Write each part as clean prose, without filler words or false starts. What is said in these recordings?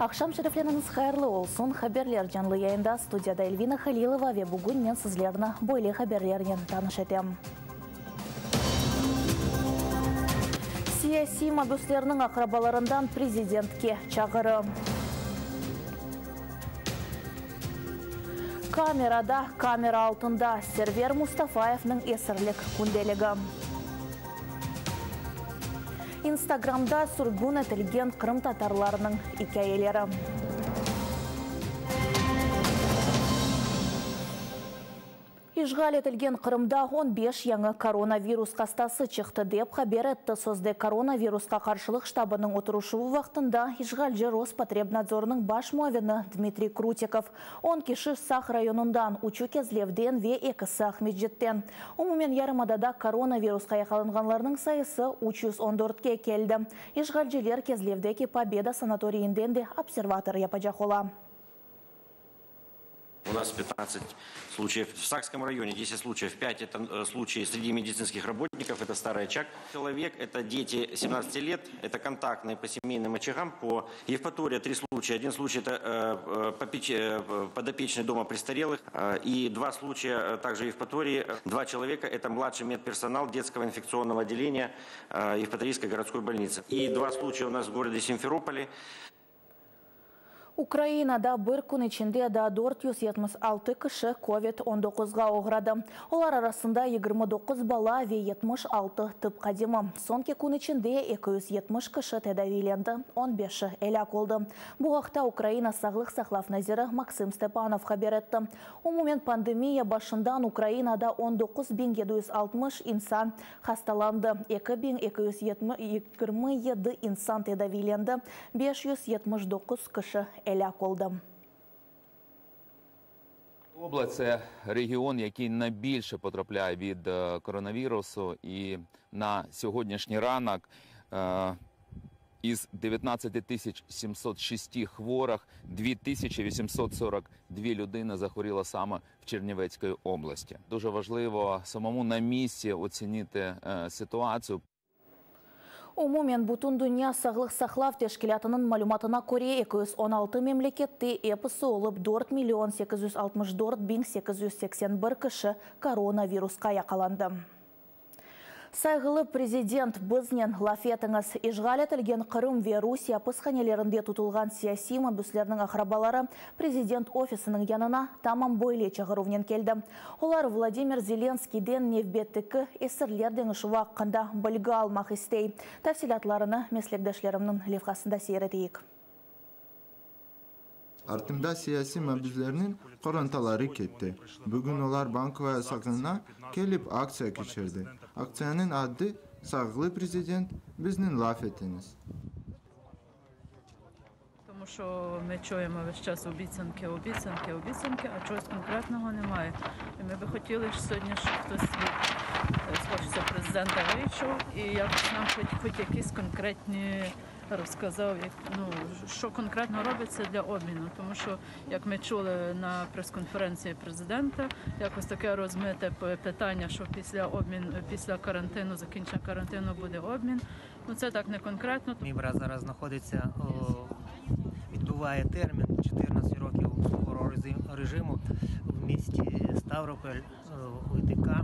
Ақшам шерефленіңіз хайырлы олсын. Хаберлер жанлы яйында студияда Эльвина Халилова ве бүгін мен сізлеріні бойлы хаберлерінен таныш етем. Сияси мобюслерінің ақрабаларындан президентке чағыры. Камера алтында Сервер Мустафаевның есірлік күнделігі. Инстаграмда сүргін етілген Қырым татарларының хикаялары. Ишғал етілген Қырымда 15 яңы коронавирус қастасы чықты деп хабер етті созды коронавирусқа қаршылық штабының отырушуы вақтында Ишғалжы Роспотребнадзорының баш муавины Дмитрий Крутиков. 10 киші Сақ районундан, учу кезлевден ве екісі Ахмеджеттен. Умумен ярымадада коронавирусқа яқалынғанларының сайысы 314-ке келді. Ишғалжылер кезлевдеки Победа санаторийінден де обсерватор япажақола. У нас 15 случаев в Сакском районе, 10 случаев, 5 это случаи среди медицинских работников, это старый очаг. Человек, это дети 17 лет, это контактные по семейным очагам. По Евпатории 3 случая, 1 случай это подопечный дома престарелых и 2 случая также в Евпатории. 2 человека это младший медперсонал детского инфекционного отделения Евпаторийской городской больницы. И 2 случая у нас в городе Симферополе. Украинада бір күн ішінде да 476 кіші COVID-19-ға оғырады. Олар арасында 29 бала ве 76 тып қадимы. Сонке күн ішінде 270 кіші тәдәвиленді, 15-ші әләк олды. Бұл вақта Украина сағлық сақлав назирі Максим Степанов хабер етті. Умумен пандемия башындан Украинада 19.760 инсан хасталанды, 2.227 инсан тәдәвиленді, 579 кіші еляк олды. Область – це регіон, який найбільше потрапляє від коронавірусу, і на сьогоднішній ранок із 19 706 хворих 2842 людини захворіло саме в Чернівецькій області. Дуже важливо самому на місці оцінити ситуацію. Умумен бұтын дүния сағлық сақлав тешкілятының малюматына көре 216 мемлекетті епісі олып 4 864 881 кіші коронавирусқа яқаланды. Сайғылы президент бізнен лафетіңіз ишғал етілген Қырым ве Русия пысханелерінде тұтылған сияси мобюслерінің ақрабалары президент офисінің янына тамам бойле чағыруынен келді. Олар Владимир Зеленскийден невбеттікі есірлердің шуаққында білгі алмақ істей. Тәфсилатларыны меслектешлерімнің левқасында сейретейік. Артымда сияси мобюзлерinin korantaları кетті. Bugün olar bankaya sakınına kelip aksiya geçirdi. Aksiyanın adı Sağlı Президент бізнен лаф етіңіз. Тому що ми чуємо весь час обіцянки, а чогось конкретного немає. І ми би хотіли, що сьогодні хтось з офісу президента вийшов і якось нам хоч якісь конкретні розказав, що конкретно робиться для обміну. Тому що, як ми чули на прес-конференції президента, якось таке розмите питання, що після карантину, закінчення карантину буде обмін. Це так не конкретно. Мій брат зараз знаходиться, відбуває термін 14 років суворого режиму в місті Ставрополь, УТК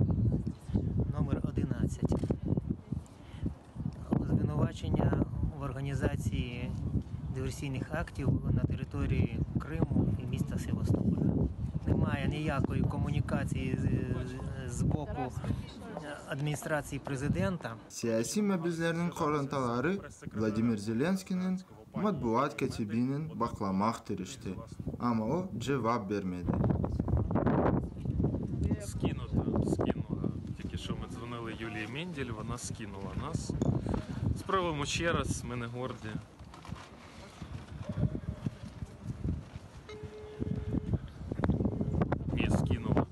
номер 11. Звинувачення в організації диверсійних актів на території Криму і міста Севастополя. Немає ніякої комунікації з боку адміністрації президента. Siyasi mobüzlerinin korantaları Vladimir Zelenskiy'nin matbuat katibinin baklamak tirişti. Ama o cevap vermedi. Скинула. Тільки що ми дзвонили Юлії Мендель, вона скинула нас. Спробуємо ще раз, ми не горді. Ні, скинула.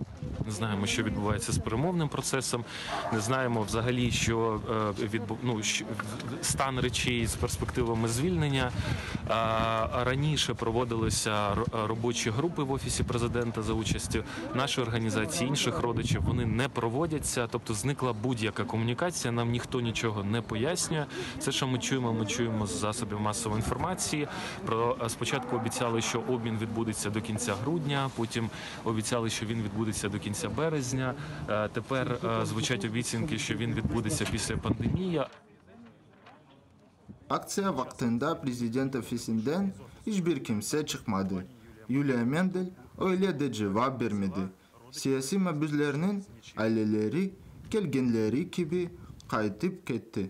не знаємо, що відбувається з перемовним процесом, не знаємо взагалі, що стан речей з перспективами звільнення. Раніше проводилися робочі групи в Офісі президента за участю нашої організації, інших родичів. Вони не проводяться, тобто зникла будь-яка комунікація, нам ніхто нічого не пояснює. Це, що ми чуємо з засобів масової інформації. Спочатку обіцяли, що обмін відбудеться до кінця грудня, потім обіцяли, що він відбудеться до кінця березня. Тепер звучать обіцянки, що він відбудеться після пандемії. Aksiya vaxtında prezident ofisinden hiçbir kimse çıkmadı. Yulia Mendel öyle de cevap vermedi. Siyasi mebuslerinin aileleri gelgenleri gibi kayıtıp gitti.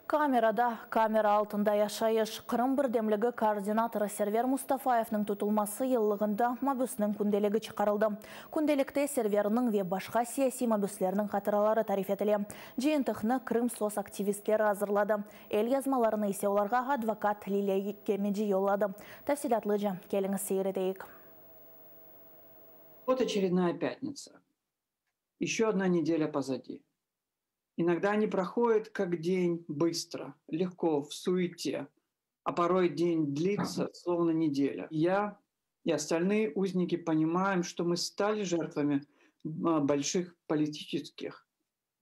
Камера алтында яшайыш. Қырым бірдемлігі координаторы Сервер Мустафаевның тұтылмасы еллығында мабүсінің күнделігі чықарылды. Күнделікте Серверінің ве башқа сияси мабүслерінің қатыралары тариф етілі. Жиынтықны Крым сос активистлері азырлады. Ел язмаларыны есе оларға адвокат Лилия Кемеджи yolladı. Тәфсилатлы жа, келіңіз сейредейік. Вот очередная пятница. Еще одна неделя позади. Иногда они проходят как день быстро, легко, в суете, а порой день длится, словно неделя. Я и остальные узники понимаем, что мы стали жертвами больших политических,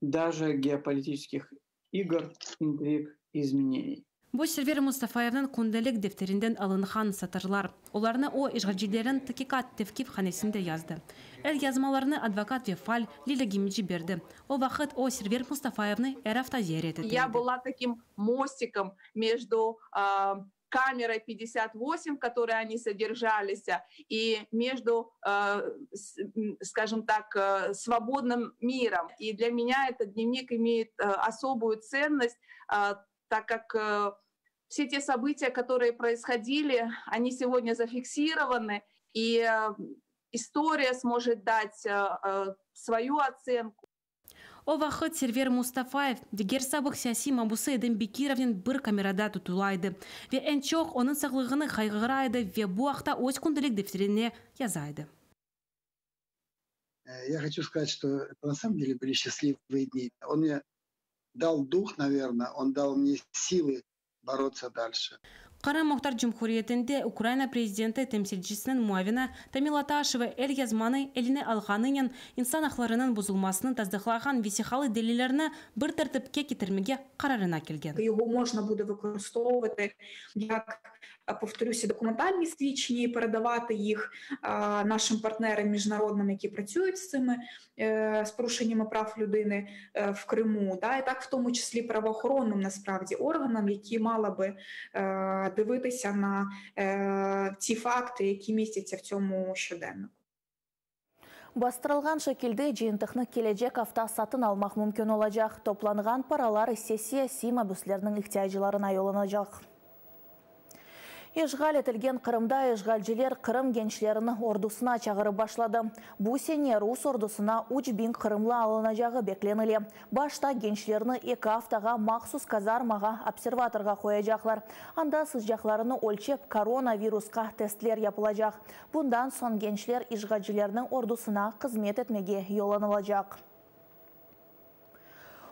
даже геополитических игр, интриг и изменений. Бу Сервер Мустафаевның күнделік дефтеринден алынған сатырлар. Оларны о işgalcilerin тәкикат тевкиф ханесінде yazdı. El yazmalarını advokat ve fal Лилия Кемеджи берді. О вақыт о Сервер Мустафаевны эрафтазер етеді. Я была таким мостиком между камерой 58, в которой они содержались, и между, скажем так, свободным миром. И для меня этот дневник имеет особую ценность, так как все те события, которые происходили, они сегодня зафиксированы, и история сможет дать свою оценку. О вақыт Сервер Мустафаев дегер сабық саяси мабусы Эдем Бекировнен бір камерада тұтылайды. Ве ән чоқ оның сағлығыны қайғырайды ве бұ ақта өз күнделік дефтеріне язайды. Я хочу сказать, что на самом деле были счастливые дни. Он мне дал дух, наверное, он дал мне силы бороться дальше. Қара Мұхтар Жұмхуриетінде Украина президенті темсилчисінің муавина Тамила Ташева ел язманы еліне алғанынан инсан ақларының бұзылмасының таздықлаған весихалы делілеріні бір тәртіпке кетірмеге қарарына келген. Його можна буде використовувати як, повторюся, документальні свідчення і передавати їх нашим партнерам міжнародним, які працюють з цими з порушеннями прав людини в Криму, да, і так в тому числі правоохоронним насправді органам, які мали би дивитися на ті факти, які містяться в цьому щоденнику. Бастырылған шекелде жиынтықны кележек авта сатын алмақ мүмкін олacak. Топланған паралар сессия мабуслерінің ихтияжыларына yollanacak. Ишғал етілген Қырымда ишғалжілер Қырым генчлеріні ордусына чағыры башлады. Бұ сене Рус ордусына Учбин Қырымла алынажағы бекленілі. Башта генчлеріні 2 аптаға мақсус казармаға, обсерваторға қояжақлар. Анда сызжақларыны өлчеп коронавирусқа тестлер yapılacak. Бұндан сон генчлер ишғалжілерінің ордусына қызмет етмеге yollanılacak.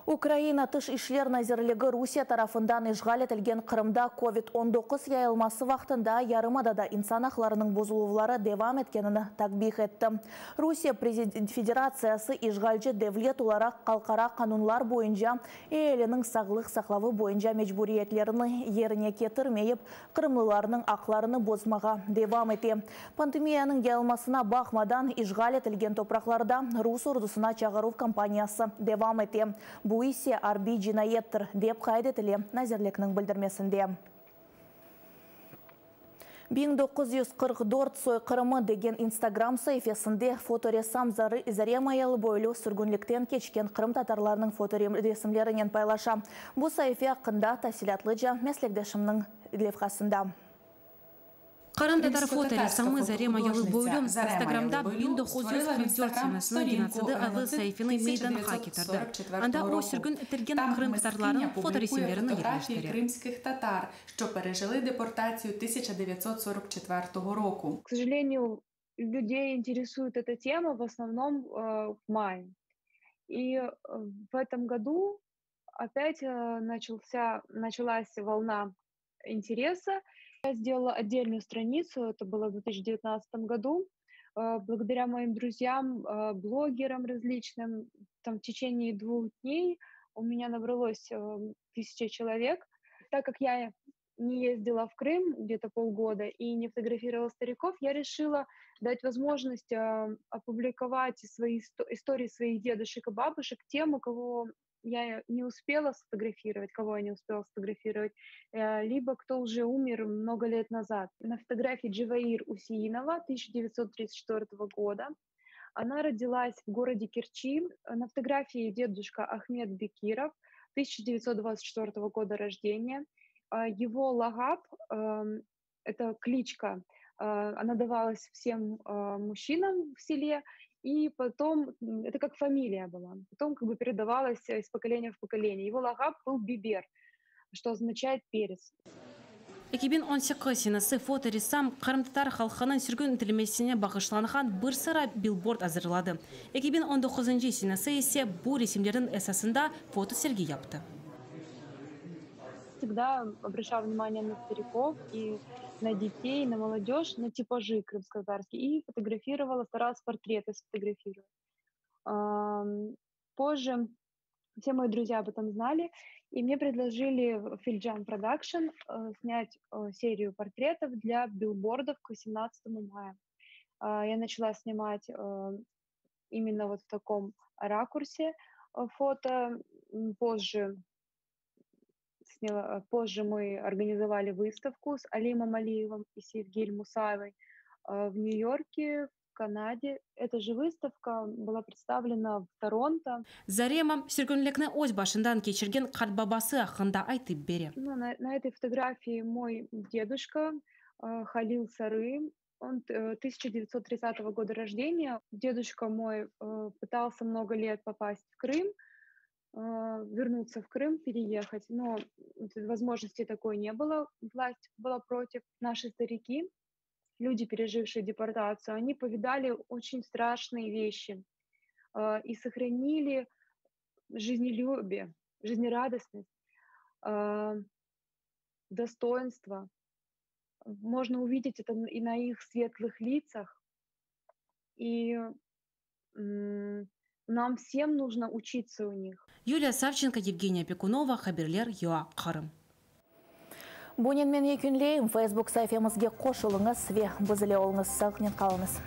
Украина тыш ишлер назирлігі Русия тарафындан ишғал етілген Қырымда COVID-19 яйылмасы вақтында ярымадада инсан ақларының бұзылулары девам еткенini такбих етті. Русия Федерациясы ишғалжы девлет оларақ қалқара қанунлар бойынша елінің сағлық сақлавы бойынша мечбуриетлеріні еріне кетірмейіп, қырымлыларының ақларыны бозмаға девам ете. Пандемияның яйылмасына бақмадан ишғал етілген топрақларда Рус ордусына чағыру компаниясы девам ете. Бұ исе арби жинайеттір деп қайдетілі назерлекнің білдірмесінде. 1944 сойқырымы деген Инстаграм сайфесінде фоторесам Заремаялы бойлы сүргінліктен кечкен Қырым татарларының фоторесімлерінен пайлаша. Бұ сайфе қында тәсилатлыжа мәслектешімнің левқасында. Қырым татар фоторесамы Заремаялы бойлы Инстаграмда 1944 сенесінің 11 айлы сайфені мейданға кетірді. Анда о сүргін етілген Қырым татарларын фоторесімлеріні ерлештері. Кримських татар, що пережили депортацію 1944 року. К сожалению, людей интересует эта тема в основном в мае. И в этом году опять началась волна интереса. Я сделала отдельную страницу, это было в 2019 году. Благодаря моим друзьям, блогерам различным, там в течение 2 дней у меня набралось 1000 человек. Так как я не ездила в Крым где-то полгода и не фотографировала стариков, я решила дать возможность опубликовать истории своих дедушек и бабушек тем, кого я не успела сфотографировать, либо кто уже умер много лет назад. На фотографии Дживаир Усиинова 1934 года. Она родилась в городе Керчи. На фотографии дедушка Ахмед Бекиров 1924 года рождения. Его лагап, это кличка, она давалась всем мужчинам в селе, и потом, это как фамилия была, потом как бы передавалась из поколения в поколение. Его лагап был Бибер, что означает перец. 2018 сенасы фоторесам Кырым-татар халқының сүргін тилмесіне бағышланған бір сыра билборд әзірлады. 2019 сенасы есе бұл ресімдердің эсасында фотосерги yaptı. Всегда обращала внимание на стариков и на детей, на молодежь, на типажи крымско-татарские, и фотографировала, старалась портреты сфотографировать. Позже все мои друзья об этом знали, и мне предложили в Фильджан Продакшн снять серию портретов для билбордов к 18 мая. Я начала снимать именно вот в таком ракурсе фото. Позже мы организовали выставку с Алимом Алиевым и Севгиль Мусаевой в Нью-Йорке, в Канаде. Эта же выставка была представлена в Торонто. Заремам сүргінлікні өз башындан кечірген қарт-бабасы ақында айтып бере. На этой фотографии мой дедушка Халил Сары. Он 1930 года рождения. Дедушка мой пытался много лет попасть в Крым, вернуться в Крым, переехать, но возможности такой не было, власть была против. Наши старики, люди, пережившие депортацию, они повидали очень страшные вещи и сохранили жизнелюбие, жизнерадостность, достоинство. Можно увидеть это и на их светлых лицах, и нам всем нужно учиться у них. Юлия Савченко, Евгения Пекунова, Хаберлер, ЮА, Кырым. Бунин мен екінлейім, Facebook сайфемізге қошылыңыз ве бұзыле олыңыз сағынен қалыңыз.